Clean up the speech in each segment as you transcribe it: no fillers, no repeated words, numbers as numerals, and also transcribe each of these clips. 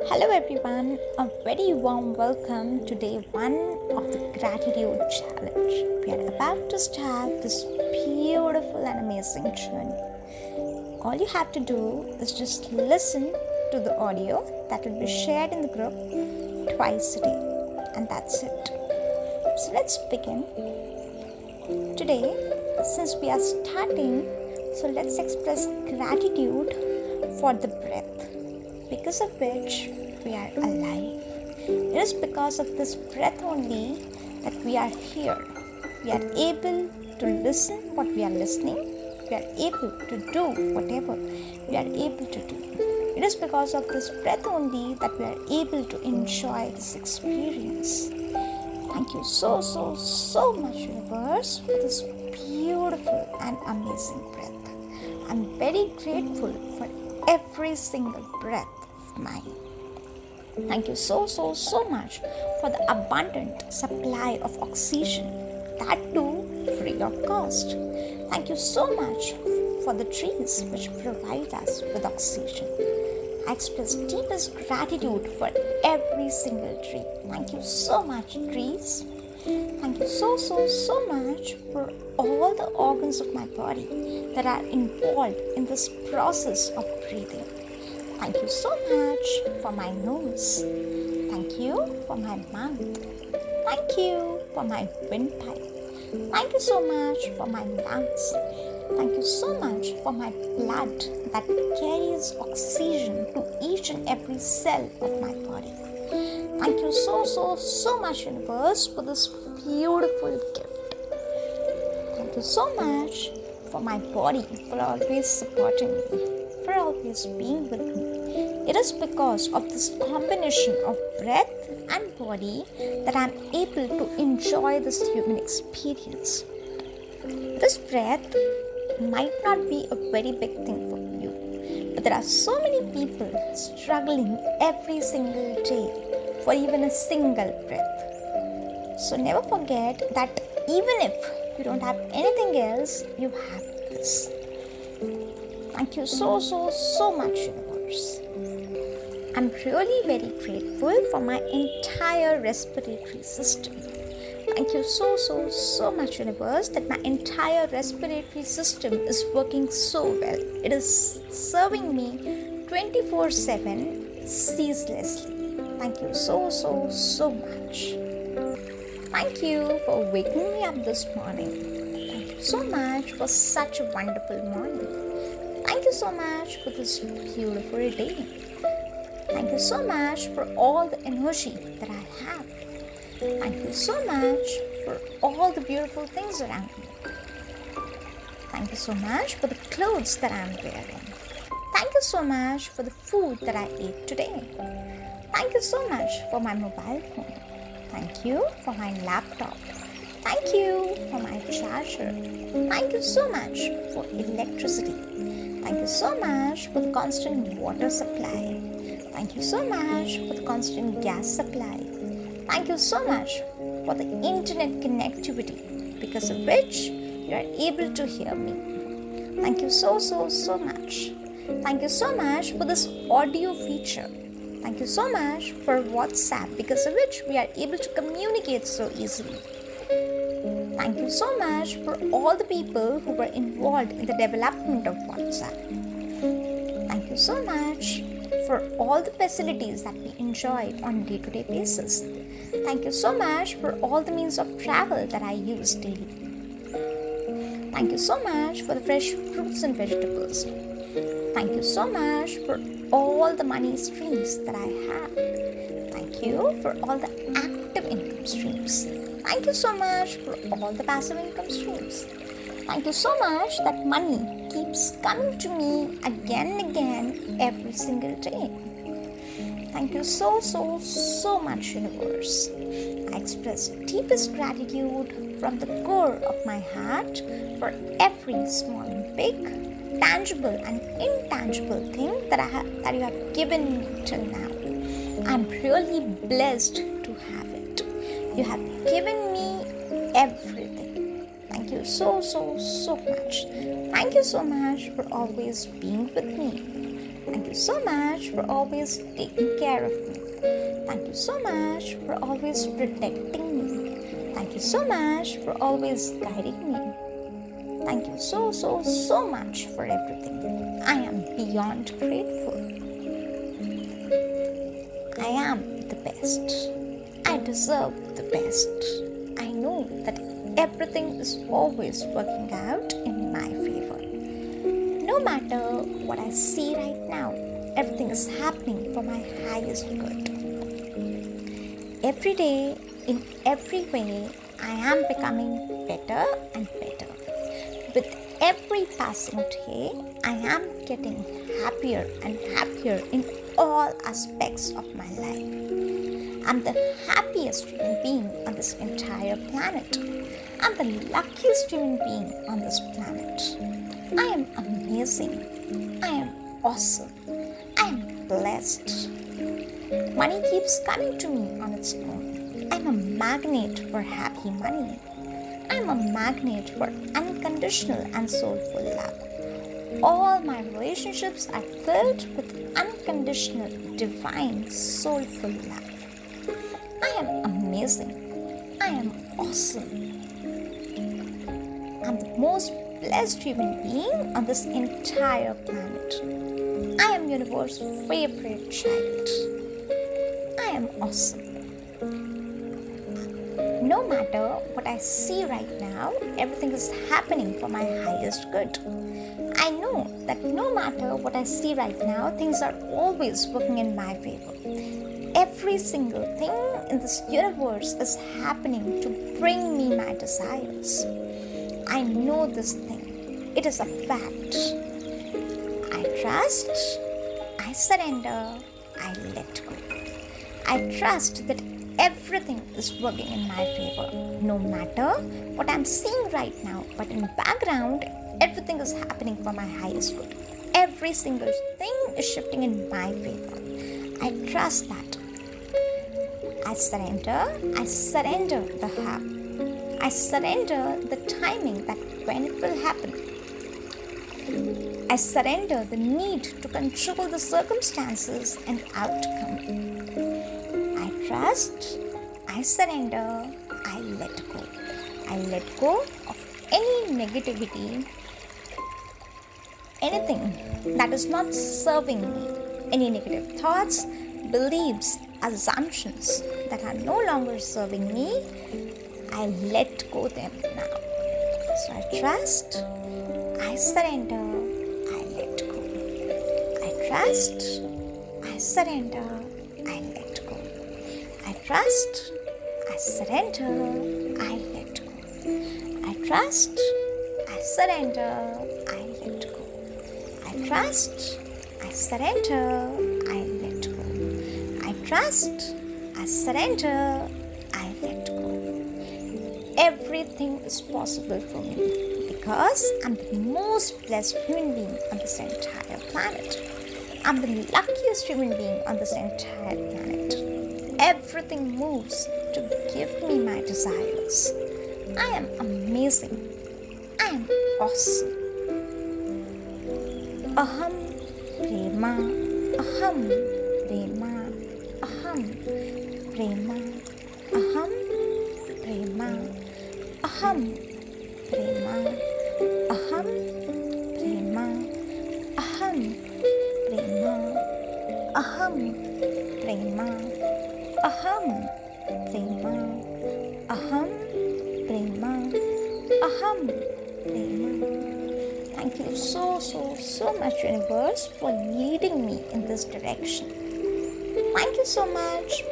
Hello everyone, a very warm welcome to day 1 of the gratitude challenge. We are about to start this beautiful and amazing journey. All you have to do is just listen to the audio that will be shared in the group twice a day, and that's it. So let's begin. Today, since we are starting, so let's express gratitude for the breath, because of which we are alive. It is because of this breath only that we are here. We are able to listen what we are listening. We are able to do whatever we are able to do. It is because of this breath only that we are able to enjoy this experience. Thank you so much, universe, for this beautiful and amazing breath. I'm very grateful for every single breath of mine. Thank you so much for the abundant supply of oxygen, that too free of cost. Thank you so much for the trees which provide us with oxygen. I express deepest gratitude for every single tree. Thank you so much, trees. Thank you so much for all the organs of my body that are involved in this process of breathing. Thank you so much for my nose. Thank you for my mouth. Thank you for my windpipe. Thank you so much for my lungs. Thank you so much for my blood that carries oxygen to each and every cell of my body. Thank you so much, universe, for this beautiful gift. Thank you so much for my body, for always supporting me, for always being with me. It is because of this combination of breath and body that I am able to enjoy this human experience. This breath might not be a very big thing for you, but there are so many people struggling every single day for even a single breath. So never forget that even if you don't have anything else, you have this. Thank you so much, universe. I'm really very grateful for my entire respiratory system. Thank you so much, universe, that my entire respiratory system is working so well. It is serving me 24/7 ceaselessly. Thank you so much. Thank you for waking me up this morning. Thank you so much for such a wonderful morning. Thank you so much for this beautiful day. Thank you so much for all the energy that I have. Thank you so much for all the beautiful things around me. Thank you so much for the clothes that I am wearing. Thank you so much for the food that I ate today. Thank you so much for my mobile phone. Thank you for my laptop. Thank you for my charger. Thank you so much for electricity. Thank you so much for the constant water supply. Thank you so much for the constant gas supply. Thank you so much for the internet connectivity, because of which you are able to hear me. Thank you so much. Thank you so much for this audio feature. Thank you so much for WhatsApp, because of which we are able to communicate so easily. Thank you so much for all the people who were involved in the development of WhatsApp. Thank you so much for all the facilities that we enjoy on a day-to-day basis. Thank you so much for all the means of travel that I use daily. Thank you so much for the fresh fruits and vegetables. Thank you so much for all the money streams that I have. Thank you for all the active income streams. Thank you so much for all the passive income streams. Thank you so much that money keeps coming to me again and again every single day. Thank you so much, universe. I express deepest gratitude from the core of my heart for every small and big, tangible and intangible thing that you have given me till now. I'm really blessed to have it. You have given me everything. Thank you so much. Thank you so much for always being with me. Thank you so much for always taking care of me. Thank you so much for always protecting me. Thank you so much for always guiding me. Thank you so much for everything. I am beyond grateful. I am the best. I deserve the best. I know that everything is always working out in my favor. No matter what I see right now, everything is happening for my highest good. Every day, in every way, I am becoming better and better. With every passing day, I am getting happier and happier in all aspects of my life. I'm the happiest human being on this entire planet. I'm the luckiest human being on this planet. I am amazing. I am awesome. I am blessed. Money keeps coming to me on its own. I'm a magnet for happy money. I'm a magnet for unconditional and soulful love. All my relationships are filled with unconditional, divine, soulful love. I am amazing. I am awesome. I'm the most blessed human being on this entire planet. I am universe's favorite child. I am awesome. No matter what I see right now, everything is happening for my highest good. I know that no matter what I see right now, things are always working in my favor. Every single thing in this universe is happening to bring me my desires. I know this thing. It is a fact. I trust, I surrender, I let go. I trust that everything is working in my favor, no matter what I'm seeing right now. But in background, everything is happening for my highest good. Every single thing is shifting in my favor. I trust that. I surrender the how. I surrender the timing that when it will happen. I surrender the need to control the circumstances and outcome. I trust, I surrender, I let go. I let go of any negativity, anything that is not serving me, any negative thoughts, beliefs, assumptions that are no longer serving me. I let go them now. So I trust, I surrender, I let go. I trust, I surrender, I let go. I trust, I surrender, I let go. I trust, I surrender, I let go. I trust, I surrender, I let go. I trust, I surrender, I let go. Everything is possible for me because I'm the most blessed human being on this entire planet. I'm the luckiest human being on this entire planet. Everything moves to give me my desires. I am amazing. I am awesome. Aham prema, aham prema, aham prema, aham prema, aham prema, aham prema, aham prema, aham prema, aham prema, aham prema, aham prema. Thank you so much, universe, for leading me in this direction. Thank you so much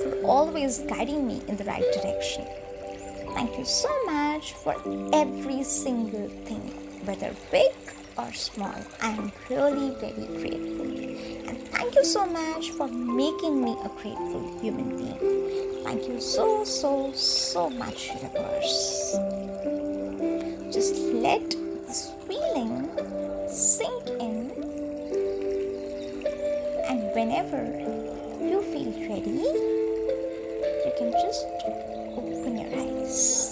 for always guiding me in the right direction. Thank you so much for every single thing, whether big or small. I am really very grateful. And thank you so much for making me a grateful human being. Thank you so much, universe. Just let this feeling sink in, and whenever you feel ready, you can just open your eyes.